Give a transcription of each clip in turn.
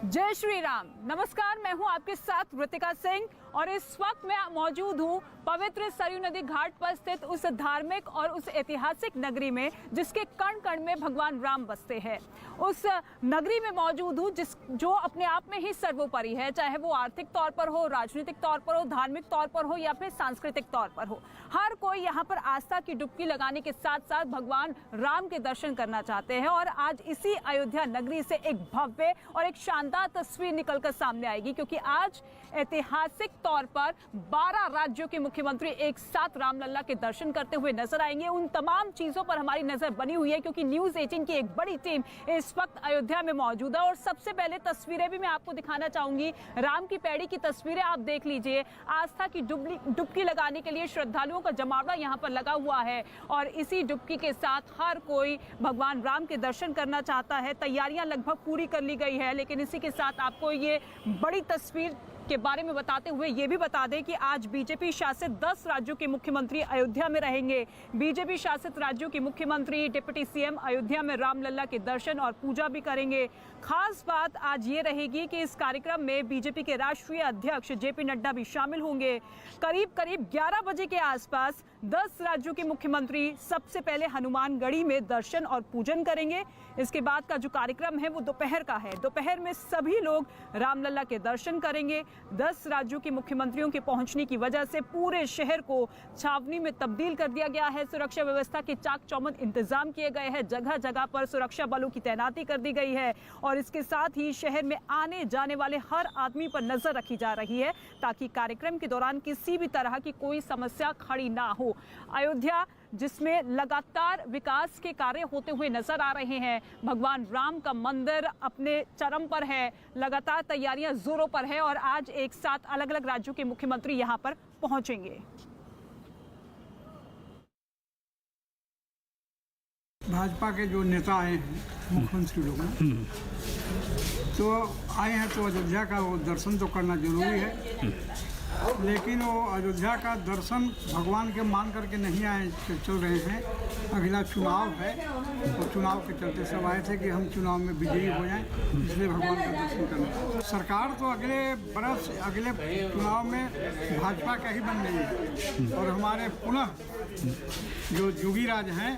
जय श्री राम। नमस्कार, मैं हूं आपके साथ वृतिका सिंह और इस वक्त मैं मौजूद हूं पवित्र सरयू नदी घाट पर स्थित उस धार्मिक और उस ऐतिहासिक नगरी में जिसके कण कण में भगवान राम बसते हैं। उस नगरी में मौजूद हूं जो अपने आप में ही सर्वोपरि है, चाहे वो आर्थिक तौर पर हो, राजनीतिक तौर पर हो, धार्मिक तौर पर हो या फिर सांस्कृतिक तौर पर हो। हर कोई यहाँ पर आस्था की डुबकी लगाने के साथ साथ भगवान राम के दर्शन करना चाहते हैं और आज इसी अयोध्या नगरी से एक भव्य और एक शानदार तस्वीर निकलकर सामने आएगी, क्योंकि आज ऐतिहासिक तौर पर 12 राज्यों के मुख्यमंत्री एक साथ रामलला के दर्शन करते हुए नजर आएंगे। उन तमाम चीजों पर हमारी नजर बनी हुई है, क्योंकि न्यूज़ 18 की एक बड़ी टीम इस वक्त अयोध्या में मौजूद है। और सबसे पहले तस्वीरें भी मैं आपको दिखाना चाहूंगी। राम की पैड़ी की तस्वीरें आप देख लीजिए। आस्था की डुबकी लगाने के लिए श्रद्धालुओं का जमावड़ा यहाँ पर लगा हुआ है और इसी डुबकी के साथ हर कोई भगवान राम के दर्शन करना चाहता है। तैयारियां लगभग पूरी कर ली गई है, लेकिन इसी के साथ आपको ये बड़ी तस्वीर के बारे में बताते हुए ये भी बता दें कि आज बीजेपी शासित 10 राज्यों के मुख्यमंत्री अयोध्या में रहेंगे। बीजेपी शासित राज्यों के मुख्यमंत्री, डिप्टी सीएम अयोध्या में रामलला के दर्शन और पूजा भी करेंगे। खास बात आज ये रहेगी कि इस कार्यक्रम में बीजेपी के राष्ट्रीय अध्यक्ष जेपी नड्डा भी शामिल होंगे। करीब 11 बजे के आसपास 10 राज्यों के मुख्यमंत्री सबसे पहले हनुमानगढ़ी में दर्शन और पूजन करेंगे। इसके बाद का जो कार्यक्रम है वो दोपहर का है। दोपहर में सभी लोग रामलला के दर्शन करेंगे। 10 राज्यों के मुख्यमंत्रियों के पहुंचने की वजह से पूरे शहर को छावनी में तब्दील कर दिया गया है। सुरक्षा व्यवस्था के चाक चौबंद इंतजाम किए गए हैं। जगह जगह पर सुरक्षा बलों की तैनाती कर दी गई है और इसके साथ ही शहर में आने जाने वाले हर आदमी पर नजर रखी जा रही है ताकि कार्यक्रम के दौरान किसी भी तरह की कोई समस्या खड़ी ना हो। अयोध्या जिसमें लगातार विकास के कार्य होते हुए नजर आ रहे हैं। भगवान राम का मंदिर अपने चरम पर है, लगातार तैयारियां जोरों पर है और आज एक साथ अलग अलग राज्यों के मुख्यमंत्री यहां पर पहुंचेंगे। भाजपा के जो नेता आए हैं, मुख्यमंत्री लोग तो आए हैं, तो अयोध्या का वो दर्शन तो करना जरूरी है, लेकिन वो अयोध्या का दर्शन भगवान के मान करके नहीं आए, चल रहे हैं। अगला चुनाव है और चुनाव के चलते सब आए थे कि हम चुनाव में विजयी हो जाएं, इसलिए भगवान का दर्शन करना। सरकार तो अगले बरस अगले चुनाव में भाजपा का ही बन रही है और हमारे पुनः जो योगी राज हैं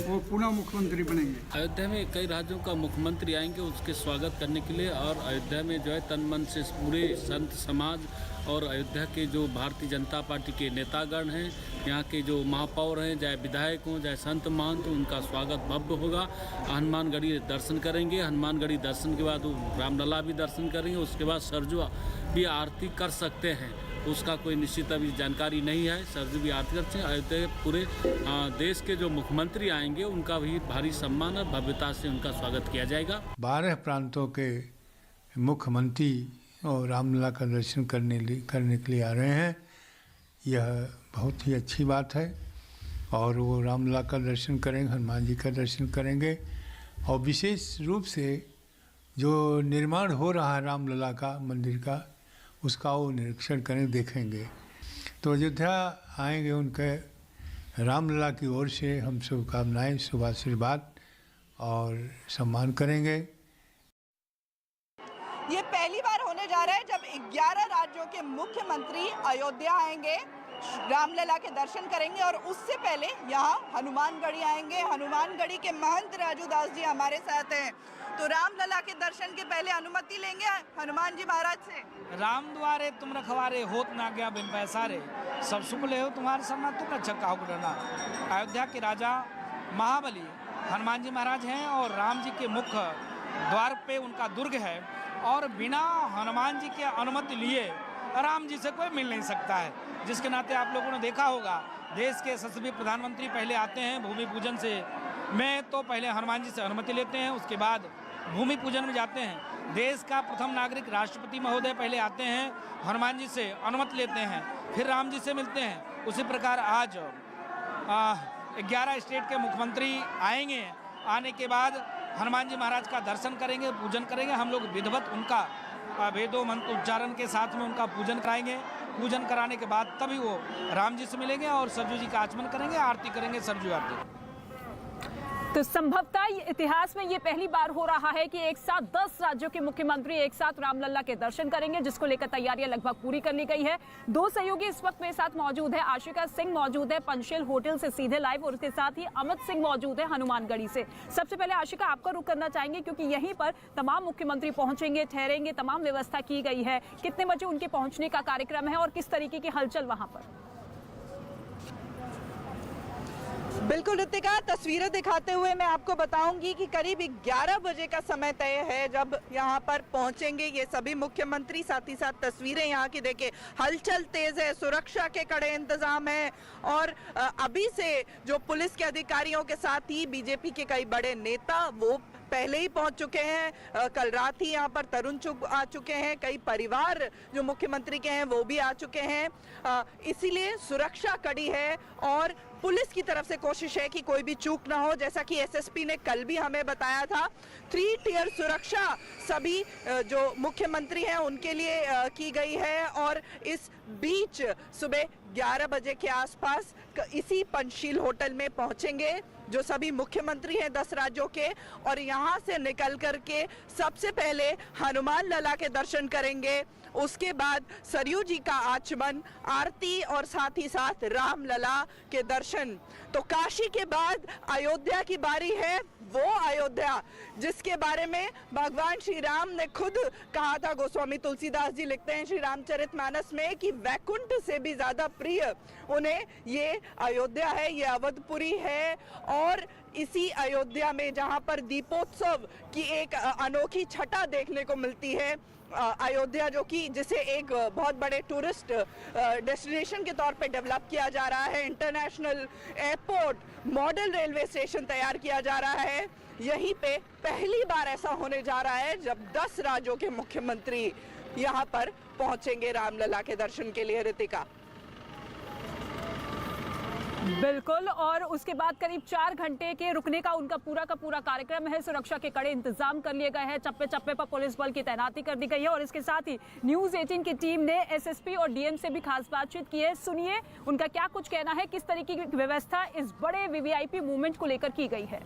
वो पुनः मुख्यमंत्री बनेंगे। अयोध्या में कई राज्यों का मुख्यमंत्री आएंगे उसके स्वागत करने के लिए, और अयोध्या में जो है तन मन से पूरे संत समाज और अयोध्या के जो भारतीय जनता पार्टी के नेतागण हैं, यहाँ के जो महापौर हैं, चाहे विधायक हों चाहे संत महंत, तो उनका स्वागत भव्य होगा। हनुमानगढ़ी दर्शन करेंगे। हनुमानगढ़ी दर्शन के बाद रामलला भी दर्शन करेंगे। उसके बाद सरजू भी आरती कर सकते हैं, उसका कोई निश्चित अभी जानकारी नहीं है। सरजू भी आरती करते हैं। अयोध्या पूरे देश के जो मुख्यमंत्री आएंगे उनका भी भारी सम्मान और भव्यता से उनका स्वागत किया जाएगा। 12 प्रांतों के मुख्यमंत्री और रामलला का दर्शन करने के लिए आ रहे हैं। यह बहुत ही अच्छी बात है और वो रामलला का दर्शन करेंगे, हनुमान जी का दर्शन करेंगे और विशेष रूप से जो निर्माण हो रहा है रामलला का मंदिर का, उसका वो निरीक्षण करें, देखेंगे। तो अयोध्या आएंगे, उनके रामलला की ओर से हम शुभकामनाएं, शुभ आशीर्वाद और सम्मान करेंगे। ये पहली बार होने जा रहा है जब 11 राज्यों के मुख्यमंत्री अयोध्या आएंगे, रामलला के दर्शन करेंगे और उससे पहले यहाँ हनुमानगढ़ी आएंगे। हनुमानगढ़ी के महंत राजू दास जी हमारे साथ हैं, तो रामलला के दर्शन के पहले अनुमति लेंगे हनुमान जी महाराज से। राम द्वारे तुम रखवारे, होत ना गया बिन पैसारे, सब सुख ले हो तुम्हारे सरना, तुम रक्षक काहू डरना। अयोध्या के राजा महाबली हनुमान जी महाराज हैं और राम जी के मुख्य द्वार पे उनका दुर्ग है और बिना हनुमान जी के अनुमति लिए राम जी से कोई मिल नहीं सकता है। जिसके नाते आप लोगों ने देखा होगा, देश के यशस्वी प्रधानमंत्री पहले आते हैं भूमि पूजन से में, तो पहले हनुमान जी से अनुमति लेते हैं, उसके बाद भूमि पूजन में जाते हैं। देश का प्रथम नागरिक राष्ट्रपति महोदय पहले आते हैं, हनुमान जी से अनुमति लेते हैं, फिर राम जी से मिलते हैं। उसी प्रकार आज 11 स्टेट के मुख्यमंत्री आएंगे। आने के बाद हनुमान जी महाराज का दर्शन करेंगे, पूजन करेंगे। हम लोग विधिवत उनका वेदों मंत्र उच्चारण के साथ में उनका पूजन कराएंगे। पूजन कराने के बाद तभी वो राम जी से मिलेंगे और सरजू जी का आचमन करेंगे, आरती करेंगे, सरजू आरती। तो संभवतः इतिहास में ये पहली बार हो रहा है कि एक साथ 10 राज्यों के मुख्यमंत्री एक साथ रामलला के दर्शन करेंगे, जिसको लेकर तैयारियां लगभग पूरी कर ली गई है। दो सहयोगी इस वक्त मेरे साथ मौजूद है। आशिका सिंह मौजूद है पंचशील होटल से सीधे लाइव, और उसके साथ ही अमित सिंह मौजूद है हनुमानगढ़ी से। सबसे पहले आशिका, आपका रुख करना चाहेंगे क्योंकि यहीं पर तमाम मुख्यमंत्री पहुंचेंगे, ठहरेंगे, तमाम व्यवस्था की गई है। कितने बजे उनके पहुंचने का कार्यक्रम है और किस तरीके की हलचल वहां पर? बिल्कुल ऋतिका, तस्वीरें दिखाते हुए मैं आपको बताऊंगी कि करीब 11 बजे का समय तय है जब यहाँ पर पहुंचेंगे ये सभी मुख्यमंत्री। साथ ही साथ तस्वीरें यहाँ की देखिए, हलचल तेज है, सुरक्षा के कड़े इंतजाम है और अभी से जो पुलिस के अधिकारियों के साथ ही बीजेपी के कई बड़े नेता वो पहले ही पहुंच चुके हैं। कल रात ही यहाँ पर तरुण चुग आ चुके हैं, कई परिवार जो मुख्यमंत्री के हैं वो भी आ चुके हैं। इसीलिए सुरक्षा कड़ी है और पुलिस की तरफ से कोशिश है कि कोई भी चूक ना हो, जैसा कि एसएसपी ने कल भी हमें बताया था। 3 टियर सुरक्षा सभी जो मुख्यमंत्री हैं उनके लिए की गई है और इस बीच सुबह 11 बजे के आसपास इसी पंचशील होटल में पहुंचेंगे जो सभी मुख्यमंत्री हैं 10 राज्यों के, और यहाँ से निकल करके सबसे पहले हनुमान लला के दर्शन करेंगे। उसके बाद सरयू जी का आचमन, आरती और साथ ही साथ राम लला के दर्शन। तो काशी के बाद अयोध्या की बारी है, वो अयोध्या जिसके बारे में भगवान श्री राम ने खुद कहा था। गोस्वामी तुलसीदास जी लिखते हैं श्री रामचरितमानस में कि वैकुंठ से भी ज्यादा प्रिय उन्हें ये अयोध्या है, ये अवधपुरी है। और इसी अयोध्या में जहां पर दीपोत्सव की एक अनोखी छटा देखने को मिलती है, अयोध्या जो कि जिसे एक बहुत बड़े टूरिस्ट डेस्टिनेशन के तौर पे डेवलप किया जा रहा है, international airport, model railway station तैयार किया जा रहा है, यहीं पे पहली बार ऐसा होने जा रहा है जब 10 राज्यों के मुख्यमंत्री यहाँ पर पहुंचेंगे रामलला के दर्शन के लिए। ऋतिका, बिल्कुल, और उसके बाद करीब 4 घंटे के रुकने का उनका पूरा का पूरा कार्यक्रम है। सुरक्षा के कड़े इंतजाम कर लिए गए हैं, चप्पे चप्पे पर पुलिस बल की तैनाती कर दी गई है और इसके साथ ही न्यूज़ 18 की टीम ने एसएसपी और डीएम से भी खास बातचीत की है। सुनिए उनका क्या कुछ कहना है, किस तरीके की व्यवस्था इस बड़े वीवीआईपी मूवमेंट को लेकर की गई है।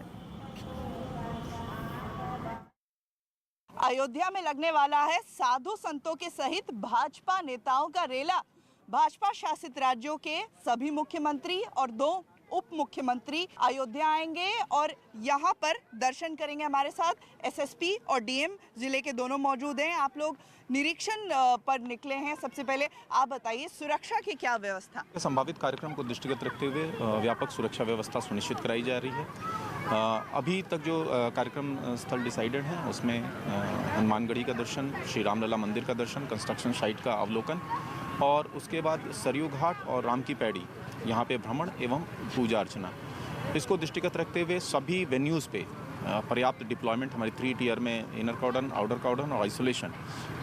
अयोध्या में लगने वाला है साधु संतों के सहित भाजपा नेताओं का रेला। भाजपा शासित राज्यों के सभी मुख्यमंत्री और 2 उप मुख्यमंत्री अयोध्या आएंगे और यहाँ पर दर्शन करेंगे। हमारे साथ एसएसपी और डीएम जिले के दोनों मौजूद हैं। आप लोग निरीक्षण पर निकले हैं, सबसे पहले आप बताइए सुरक्षा की क्या व्यवस्था? संभावित कार्यक्रम को दृष्टिगत रखते हुए व्यापक सुरक्षा व्यवस्था सुनिश्चित कराई जा रही है। अभी तक जो कार्यक्रम स्थल डिसाइडेड है उसमें हनुमानगढ़ी का दर्शन, श्री रामलला मंदिर का दर्शन, कंस्ट्रक्शन साइट का अवलोकन और उसके बाद सरयू घाट और राम की पैड़ी यहाँ पे भ्रमण एवं पूजा अर्चना। इसको दृष्टिगत रखते हुए सभी वेन्यूज़ पे पर्याप्त डिप्लॉयमेंट हमारी 3 टियर में इनर कॉर्डन, आउटर कॉर्डन और आइसोलेशन,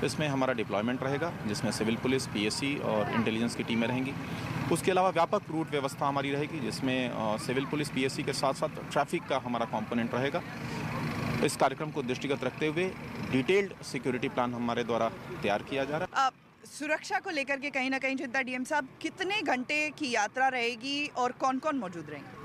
इसमें हमारा डिप्लॉयमेंट रहेगा जिसमें सिविल पुलिस, पीएससी और इंटेलिजेंस की टीमें रहेंगी। उसके अलावा व्यापक रूट व्यवस्था हमारी रहेगी जिसमें सिविल पुलिस, पीएससी के साथ साथ ट्रैफिक का हमारा कॉम्पोनेंट रहेगा। इस कार्यक्रम को दृष्टिगत रखते हुए डिटेल्ड सिक्योरिटी प्लान हमारे द्वारा तैयार किया जा रहा है। सुरक्षा को लेकर के कहीं ना कहीं चिंता, डीएम साहब, कितने घंटे की यात्रा रहेगी और कौन कौन मौजूद रहेंगे?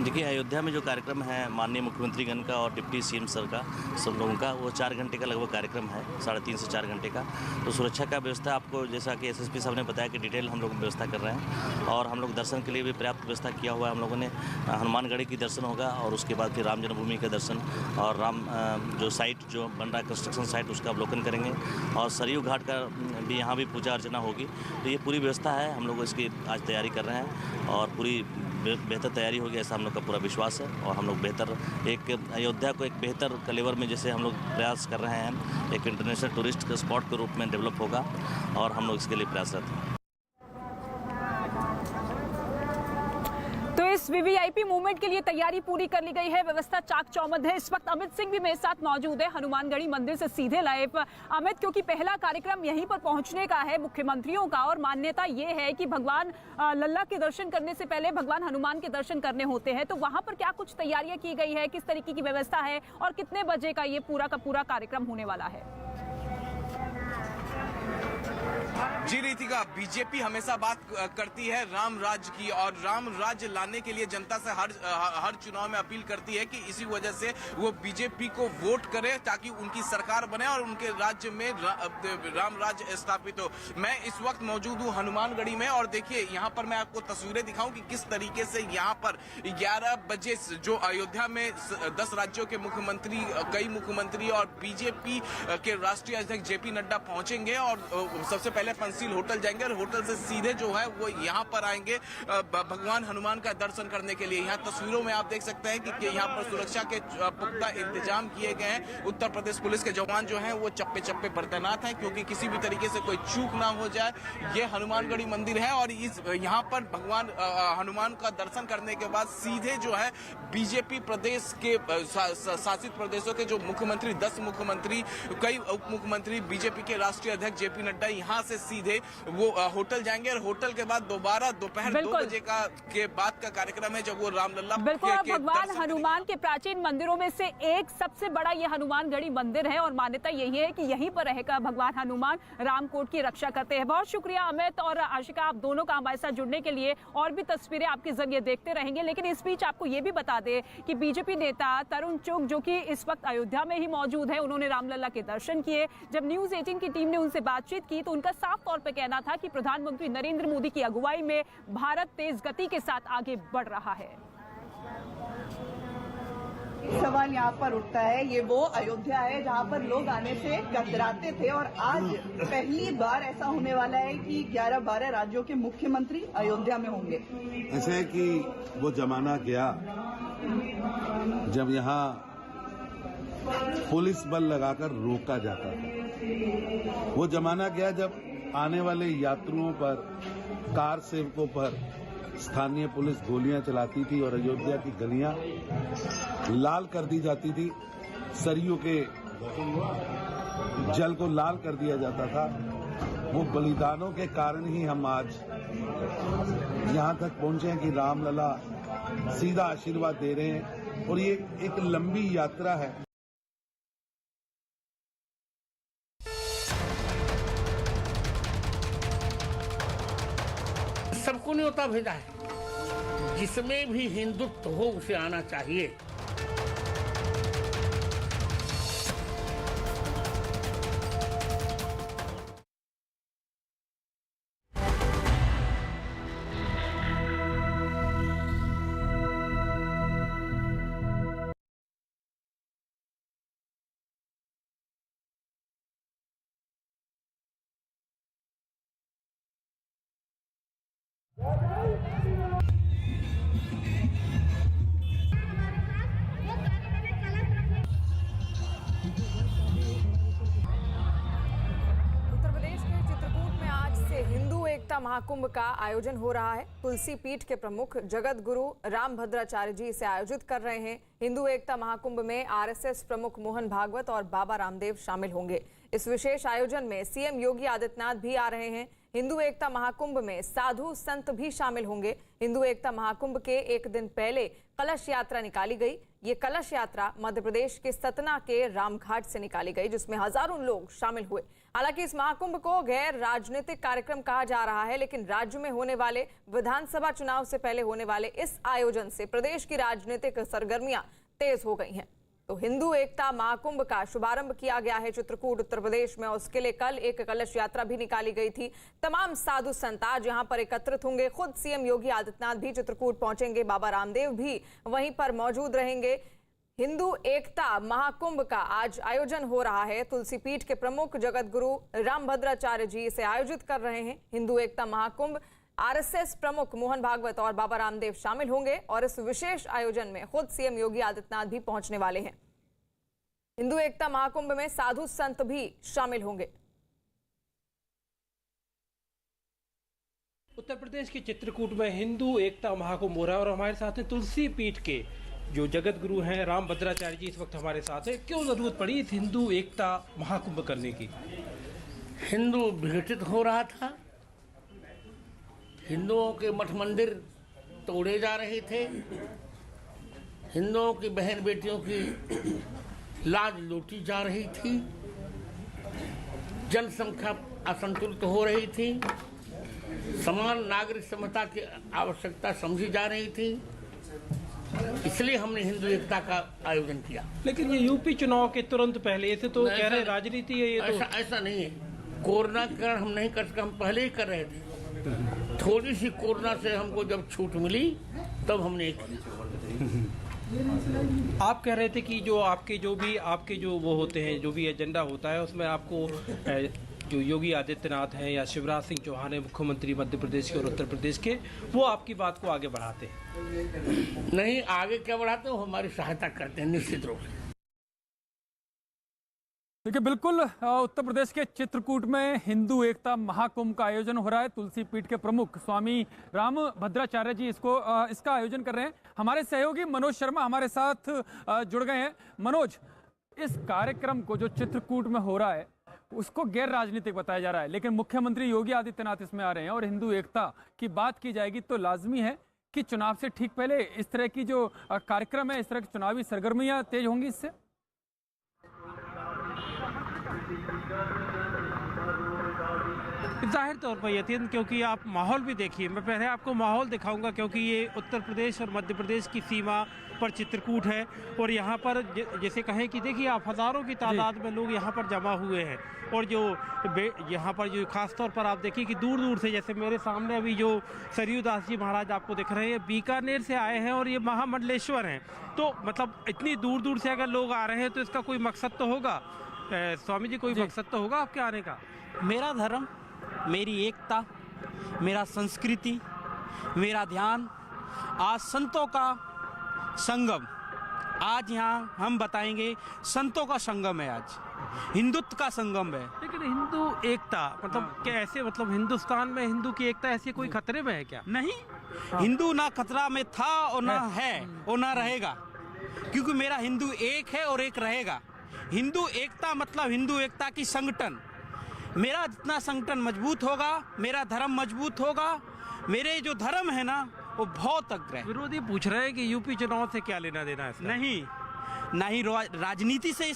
देखिए, अयोध्या में जो कार्यक्रम है माननीय मुख्यमंत्री गण का और डिप्टी सीएम सर का, सब लोगों का, वो 4 घंटे का लगभग कार्यक्रम है, 3.5 से 4 घंटे का। तो सुरक्षा का व्यवस्था आपको जैसा कि एसएसपी साहब ने बताया कि डिटेल हम लोग व्यवस्था कर रहे हैं और हम लोग दर्शन के लिए भी पर्याप्त व्यवस्था किया हुआ है। हम लोगों ने हनुमानगढ़ी की दर्शन होगा और उसके बाद फिर राम जन्मभूमि का दर्शन और राम जो साइट जो बन रहा है कंस्ट्रक्शन साइट उसका अवलोकन करेंगे और सरयू घाट का भी यहाँ भी पूजा अर्चना होगी। तो ये पूरी व्यवस्था है, हम लोग इसकी आज तैयारी कर रहे हैं और पूरी बेहतर तैयारी होगी ऐसा हम लोग का पूरा विश्वास है। और हम लोग बेहतर एक अयोध्या को एक बेहतर कलेवर में जैसे हम लोग प्रयास कर रहे हैं, एक इंटरनेशनल टूरिस्ट के स्पॉट के रूप में डेवलप होगा और हम लोग इसके लिए प्रयासरत हैं। तो इस वीवीआईपी मूवमेंट के लिए तैयारी पूरी कर ली गई है, व्यवस्था चाक चौबंद है। इस वक्त अमित सिंह भी मेरे साथ मौजूद है हनुमानगढ़ी मंदिर से सीधे लाइव। अमित, क्योंकि पहला कार्यक्रम यहीं पर पहुंचने का है मुख्यमंत्रियों का और मान्यता ये है कि भगवान लल्ला के दर्शन करने से पहले भगवान हनुमान के दर्शन करने होते हैं, तो वहां पर क्या कुछ तैयारियां की गई है, किस तरीके की व्यवस्था है और कितने बजे का ये पूरा का पूरा कार्यक्रम होने वाला है? जी रीतिका, बीजेपी हमेशा बात करती है राम राज्य की और राम राज्य लाने के लिए जनता से हर चुनाव में अपील करती है कि इसी वजह से वो बीजेपी को वोट करे ताकि उनकी सरकार बने और उनके राज्य में राम राज्य स्थापित हो। मैं इस वक्त मौजूद हूँ हनुमानगढ़ी में और देखिए यहाँ पर मैं आपको तस्वीरें दिखाऊं कि किस तरीके से यहाँ पर 11 बजे जो अयोध्या में 10 राज्यों के मुख्यमंत्री, कई मुख्यमंत्री और बीजेपी के राष्ट्रीय अध्यक्ष जेपी नड्डा पहुंचेंगे और सबसे पहले पंचशील होटल जाएंगे और होटल से सीधे जो है वो यहाँ पर आएंगे भगवान हनुमान का दर्शन करने के लिए। यहाँ तस्वीरों में आप देख सकते हैं कि यहाँ पर सुरक्षा के पुख्ता इंतजाम किए गए हैं। उत्तर प्रदेश पुलिस के जवान जो हैं वो चप्पे चप्पे पर तैनात हैं क्योंकि किसी भी तरीके से कोई चूक ना हो जाए। ये हनुमानगढ़ी मंदिर है और यहाँ पर भगवान हनुमान का दर्शन करने के बाद सीधे जो है बीजेपी प्रदेश के शासित प्रदेशों के जो मुख्यमंत्री, 10 मुख्यमंत्री, कई उप मुख्यमंत्री, बीजेपी के राष्ट्रीय अध्यक्ष जेपी नड्डा यहाँ से सीधे वो होटल जाएंगे और होटल के बाद दोबारा दोपहर 2 बजे के बाद का कार्यक्रम है जब वो रामलला बिल्कुल। भगवान हनुमान के प्राचीन मंदिरों में से एक सबसे बड़ा ये हनुमानगढ़ी मंदिर है और मान्यता यही है कि यहीं पर रहकर भगवान हनुमान रामकोट की रक्षा करते हैं। बहुत शुक्रिया अमित और आशिका, आप दोनों का हमारे साथ जुड़ने के लिए। और भी तस्वीरें आपके जरिए देखते रहेंगे, लेकिन इस बीच आपको ये भी बता दें कि बीजेपी नेता तरुण चुग जो कि इस वक्त अयोध्या में ही मौजूद है, उन्होंने रामलला के दर्शन किए। जब न्यूज 18 की टीम ने उनसे बातचीत की तो उनका साफ तौर पर कहना था कि प्रधानमंत्री नरेंद्र मोदी की अगुवाई में भारत तेज गति के साथ आगे बढ़ रहा है। सवाल यहाँ पर उठता है, ये वो अयोध्या है जहाँ पर लोग आने से कतराते थे और आज पहली बार ऐसा होने वाला है कि 11-12 राज्यों के मुख्यमंत्री अयोध्या में होंगे। ऐसा है कि वो जमाना गया जब यहाँ पुलिस बल लगाकर रोका जाता था। वो जमाना गया जब आने वाले यात्रियों पर, कार सेवकों पर स्थानीय पुलिस गोलियां चलाती थी और अयोध्या की गलियां लाल कर दी जाती थी। सरयू के जल को लाल कर दिया जाता था। वो बलिदानों के कारण ही हम आज यहाँ तक पहुंचे हैं कि रामलला सीधा आशीर्वाद दे रहे हैं और ये एक लंबी यात्रा है। सबको न्योता भेजा है, जिसमें भी हिंदुत्व हो उसे आना चाहिए। महाकुंभ का आयोजन हो रहा है। तुलसी पीठ के प्रमुख जगत गुरु रामभद्राचार्य जी इसे आयोजित कर रहे हैं। हिंदू एकता महाकुंभ में आरएसएस प्रमुख मोहन भागवत और बाबा रामदेव शामिल होंगे। इस विशेष आयोजन में सीएम योगी आदित्यनाथ भी आ रहे हैं। हिंदू एकता महाकुंभ में साधु संत भी शामिल होंगे। हिंदू एकता महाकुंभ के एक दिन पहले कलश यात्रा निकाली गई। ये कलश यात्रा मध्य प्रदेश के सतना के रामघाट से निकाली गई, जिसमें हजारों लोग शामिल हुए। हालांकि इस महाकुंभ को गैर राजनीतिक कार्यक्रम कहा जा रहा है, लेकिन राज्य में होने वाले विधानसभा चुनाव से पहले होने वाले इस आयोजन से प्रदेश की राजनीतिक सरगर्मियां तेज हो गई हैं। तो हिंदू एकता महाकुंभ का शुभारंभ किया गया है चित्रकूट उत्तर प्रदेश में। उसके लिए कल एक कलश यात्रा भी निकाली गई थी। तमाम साधु संत आज यहाँ पर एकत्रित होंगे। खुद सीएम योगी आदित्यनाथ भी चित्रकूट पहुंचेंगे। बाबा रामदेव भी वहीं पर मौजूद रहेंगे। हिंदू एकता महाकुंभ का आज आयोजन हो रहा है। तुलसी पीठ के प्रमुख जगत गुरु रामभद्राचार्य जी इसे आयोजित कर रहे हैं। हिंदू एकता महाकुंभ आरएसएस प्रमुख मोहन भागवत और बाबा रामदेव शामिल होंगे और इस विशेष आयोजन में खुद सीएम योगी आदित्यनाथ भी पहुंचने वाले हैं। हिंदू एकता महाकुंभ में साधु संत भी शामिल होंगे। उत्तर प्रदेश के चित्रकूट में हिंदू एकता महाकुंभ हो रहा है और हमारे साथ हैं तुलसी पीठ के जो जगत गुरु हैं रामभद्राचार्य जी इस वक्त हमारे साथ है। क्यों जरूरत पड़ी इस हिंदू एकता महाकुंभ करने की? हिंदू विघटित हो रहा था, हिंदुओं के मठ मंदिर तोड़े जा रहे थे, हिंदुओं की बहन बेटियों की लाज लूटी जा रही थी, जनसंख्या असंतुलित हो रही थी, समान नागरिक समता की आवश्यकता समझी जा रही थी, इसलिए हमने हिंदू एकता का आयोजन किया। लेकिन ये यूपी चुनाव के तुरंत पहले, ऐसे तो कह रहे राजनीति है ये तो। ऐसा नहीं है, कोरोना के कारण हम नहीं कर सके, हम पहले ही कर रहे थे। थोड़ी सी कोरोना से हमको जब छूट मिली तब हमने आप कह रहे थे कि जो आपके जो वो होते हैं, जो भी एजेंडा होता है उसमें आपको जो योगी आदित्यनाथ हैं या शिवराज सिंह चौहान है मुख्यमंत्री मध्य प्रदेश के और उत्तर प्रदेश के, वो आपकी बात को आगे बढ़ाते हैं? नहीं, आगे क्या बढ़ाते हैं, वो हमारी सहायता करते हैं निश्चित रूप से। देखिए, बिल्कुल उत्तर प्रदेश के चित्रकूट में हिंदू एकता महाकुंभ का आयोजन हो रहा है। तुलसी पीठ के प्रमुख स्वामी रामभद्राचार्य जी इसका आयोजन कर रहे हैं। हमारे सहयोगी मनोज शर्मा हमारे साथ जुड़ गए हैं। मनोज, इस कार्यक्रम को जो चित्रकूट में हो रहा है उसको गैर राजनीतिक बताया जा रहा है, लेकिन मुख्यमंत्री योगी आदित्यनाथ इसमें आ रहे हैं और हिंदू एकता की बात की जाएगी तो लाजमी है कि चुनाव से ठीक पहले इस तरह की जो कार्यक्रम है, इस तरह की चुनावी सरगर्मियां तेज होंगी इससे। जाहिर तौर पर यतीन, क्योंकि आप माहौल भी देखिए, मैं पहले आपको माहौल दिखाऊंगा क्योंकि ये उत्तर प्रदेश और मध्य प्रदेश की सीमा पर चित्रकूट है और यहाँ पर जैसे कहें कि देखिए आप हज़ारों की तादाद में लोग यहाँ पर जमा हुए हैं और जो यहाँ पर जो खास तौर पर आप देखिए कि दूर दूर से, जैसे मेरे सामने अभी जो सरयू दास जी महाराज आपको दिख रहे हैं, बीकानेर से आए हैं और ये महामंडलेश्वर हैं। तो मतलब इतनी दूर दूर से अगर लोग आ रहे हैं तो इसका कोई मकसद तो होगा स्वामी जी, कोई मकसद तो होगा आपके आने का? मेरा धर्म, मेरी एकता, मेरा संस्कृति, मेरा ध्यान, आज संतों का संगम, आज यहाँ हम बताएंगे संतों का संगम है, आज हिंदुत्व का संगम है। लेकिन हिंदू एकता मतलब क्या ऐसे, मतलब हिंदुस्तान में हिंदू की एकता ऐसी कोई खतरे में है क्या? नहीं, हिंदू ना खतरा में था और ना है और ना रहेगा, क्योंकि मेरा हिंदू एक है और एक रहेगा। हिंदू एकता मतलब हिंदू एकता की संगठन, मेरा जितना संगठन मजबूत होगा, मेरा धर्म मजबूत होगा, मेरे जो धर्म है ना वो बहुत अग्र है। विरोधी पूछ रहे हैं कि यूपी चुनाव से क्या लेना देना है इसका? नहीं, राजनीति से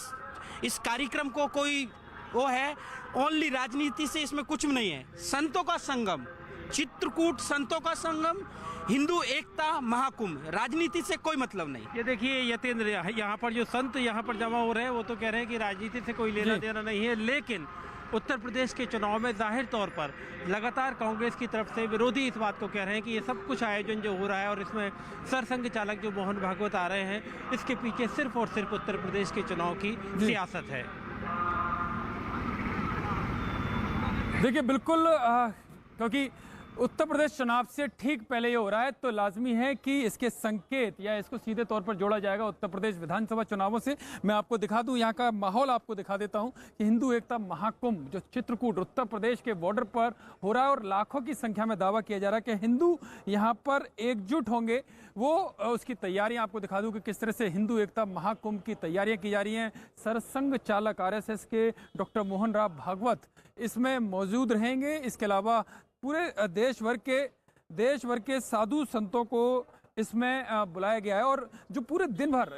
इस कार्यक्रम को कोई वो है, ओनली राजनीति से इसमें कुछ भी नहीं है। संतों का संगम, चित्रकूट संतों का संगम, हिंदू एकता महाकुंभ, राजनीति से कोई मतलब नहीं। ये देखिए यतेंद्र, यहाँ पर जो संत यहाँ पर जमा हो रहे हैं वो तो कह रहे हैं कि राजनीति से कोई लेना देना नहीं है, लेकिन उत्तर प्रदेश के चुनाव में जाहिर तौर पर लगातार कांग्रेस की तरफ से विरोधी इस बात को कह रहे हैं कि ये सब कुछ आयोजन जो हो रहा है और इसमें सरसंघ चालक जो मोहन भागवत आ रहे हैं, इसके पीछे सिर्फ और सिर्फ उत्तर प्रदेश के चुनाव की सियासत है। देखिए, बिल्कुल क्योंकि उत्तर प्रदेश चुनाव से ठीक पहले ये हो रहा है तो लाजमी है कि इसके संकेत या इसको सीधे तौर पर जोड़ा जाएगा उत्तर प्रदेश विधानसभा चुनावों से। मैं आपको दिखा दूं, यहाँ का माहौल आपको दिखा देता हूं कि हिंदू एकता महाकुंभ जो चित्रकूट उत्तर प्रदेश के बॉर्डर पर हो रहा है और लाखों की संख्या में दावा किया जा रहा है कि हिंदू यहाँ पर एकजुट होंगे। वो उसकी तैयारियां आपको दिखा दूं कि किस तरह से हिंदू एकता महाकुंभ की तैयारियां की जा रही हैं। सरसंघ चालक RSS के डॉक्टर मोहन राव भागवत इसमें मौजूद रहेंगे। इसके अलावा पूरे देश भर के साधु संतों को इसमें बुलाया गया है और जो पूरे दिन भर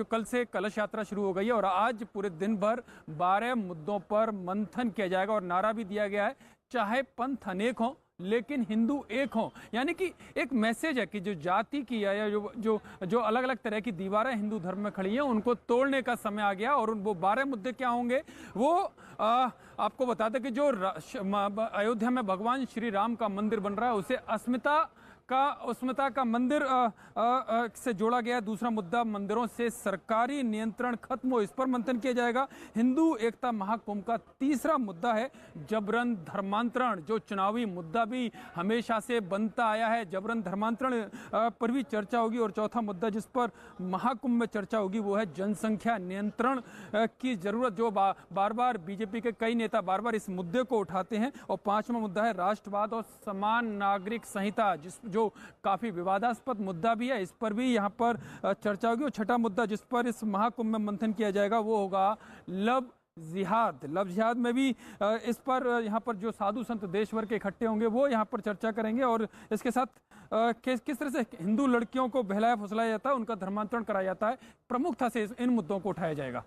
कल से कलश यात्रा शुरू हो गई है और आज पूरे दिन भर 12 मुद्दों पर मंथन किया जाएगा और नारा भी दिया गया है, चाहे पंथ अनेक हों लेकिन हिंदू एक हों। यानी कि एक मैसेज है कि जो जाति की या जो अलग अलग तरह की दीवारें हिंदू धर्म में खड़ी हैं उनको तोड़ने का समय आ गया। और वो 12 मुद्दे क्या होंगे वो आपको बता दें कि जो अयोध्या में भगवान श्री राम का मंदिर बन रहा है उसे अस्मिता का मंदिर से जोड़ा गया। दूसरा मुद्दा, मंदिरों से सरकारी नियंत्रण खत्म हो, इस पर मंथन किया जाएगा। हिंदू एकता महाकुंभ का तीसरा मुद्दा है जबरन धर्मांतरण, जो चुनावी मुद्दा भी हमेशा से बनता आया है, जबरन धर्मांतरण पर भी चर्चा होगी। और चौथा मुद्दा जिस पर महाकुंभ में चर्चा होगी वो है जनसंख्या नियंत्रण की जरूरत, जो बार बार बीजेपी के कई नेता बार बार इस मुद्दे को उठाते हैं। और पांचवा मुद्दा है राष्ट्रवाद और समान नागरिक संहिता, जो काफी विवादास्पद मुद्दा भी है, इस पर भी यहाँ पर चर्चा होगी। और छठा मुद्दा जिस पर इस महाकुंभ में मंथन किया जाएगा वो होगा लव जिहाद में भी इस पर यहाँ पर जो साधु संत देश भर के इकट्ठे होंगे वो यहाँ पर चर्चा करेंगे। और इसके साथ किस तरह से हिंदू लड़कियों को बहलाया फुसलाया जाता है, उनका धर्मांतरण कराया जाता है, प्रमुखता से इन मुद्दों को उठाया जाएगा।